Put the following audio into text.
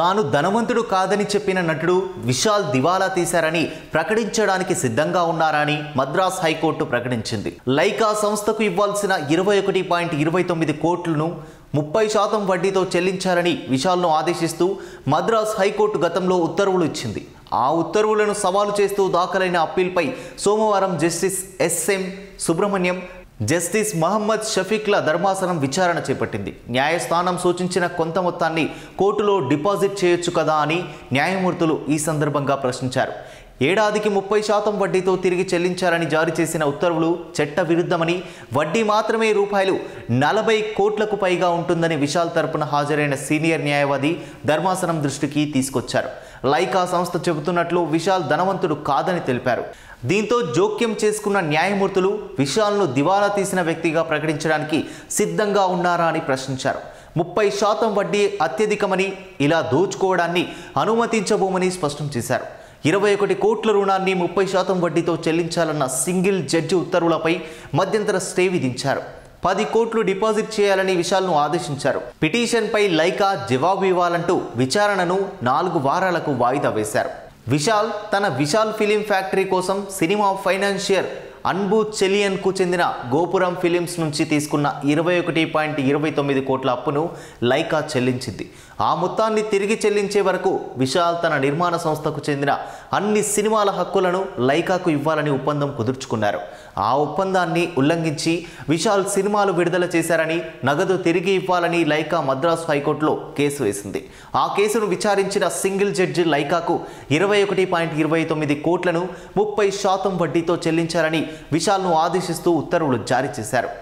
తాను ధనవంతుడు కాదని చెప్పిన నటుడు విశాల్ దివాలా తీశారని ప్రకటించడానికి సిద్ధంగా ఉన్నారని మద్రాస్ హైకోర్టు ప్రకటించింది. లైకా సంస్థకు ఇవ్వాల్సిన 21.29 కోట్లను 30% వడ్డీతో చెల్లించాలని విశాల్ను ఆదేశిస్తూ మద్రాస్ హైకోర్టు గతంలో ఉత్తర్వులు ఇచ్చింది. ఆ ఉత్తర్వులను సవాలు చేస్తూ దాఖలైన అప్పీల్పై సోమవారం Justice S M Subrahmanyam, Justice Mohammad షఫీక్ల ధర్మాసనం విచారణ చేపట్టింది. న్యాయస్థానం సూచించిన కొంత మొత్తాన్ని కోర్టులో డిపాజిట్ చేయొచ్చు కదా అని న్యాయమూర్తులు ఈ సందర్భంగా ప్రశ్నించారు. ఏడాదికి 30% వడ్డీతో తిరిగి చెల్లించాలని జారీ చేసిన ఉత్తర్వులు చట్ట విరుద్ధమని, వడ్డీ మాత్రమే ₹40 కోట్లకు పైగా ఉంటుందని విశాల్ తరపున హాజరైన సీనియర్ న్యాయవాది ధర్మాసనం దృష్టికి తీసుకొచ్చారు. లైకా సంస్థ చెబుతున్నట్లు విశాల్ ధనవంతుడు కాదని తెలిపారు. దీంతో జోక్యం చేసుకున్న న్యాయమూర్తులు విశాల్ను దివాలా తీసిన వ్యక్తిగా ప్రకటించడానికి సిద్ధంగా ఉన్నారా అని ప్రశ్నించారు. 30% వడ్డీ అత్యధికమని, ఇలా దోచుకోవడాన్ని అనుమతించబోమని స్పష్టం చేశారు. 21 కోట్ల రుణాన్ని 30% వడ్డీతో చెల్లించాలన్న సింగిల్ జడ్జి ఉత్తర్వులపై మధ్యంతర స్టే విధించారు. 10 కోట్లు డిపాజిట్ చేయాలని విశాల్ను ఆదేశించారు. పిటిషన్పై లైకా జవాబు ఇవ్వాలంటూ విచారణను 4 వారాలకు వాయిదా వేశారు. విశాల్ విశాల్ ఫిలిం ఫ్యాక్టరీ కోసం సినిమా ఫైనాన్షియర్ అన్బు చెలియన్కు చెందిన గోపురం ఫిలిమ్స్ నుంచి తీసుకున్న 21.29 కోట్ల అప్పును లైకా చెల్లించింది. ఆ మొత్తాన్ని తిరిగి చెల్లించే వరకు విశాల్ తన నిర్మాణ సంస్థకు చెందిన అన్ని సినిమాల హక్కులను లైకాకు ఇవ్వాలని ఒప్పందం కుదుర్చుకున్నారు. ఆ ఒప్పందాన్ని ఉల్లంఘించి విశాల్ సినిమాలు విడుదల చేశారని, నగదు తిరిగి ఇవ్వాలని లైకా మద్రాసు హైకోర్టులో కేసు వేసింది. ఆ కేసును విచారించిన సింగిల్ జడ్జి లైకాకు 21.29 కోట్లను 30% వడ్డీతో చెల్లించాలని విశాల్ను ఆదేశిస్తూ ఉత్తర్వులు జారీ చేశారు.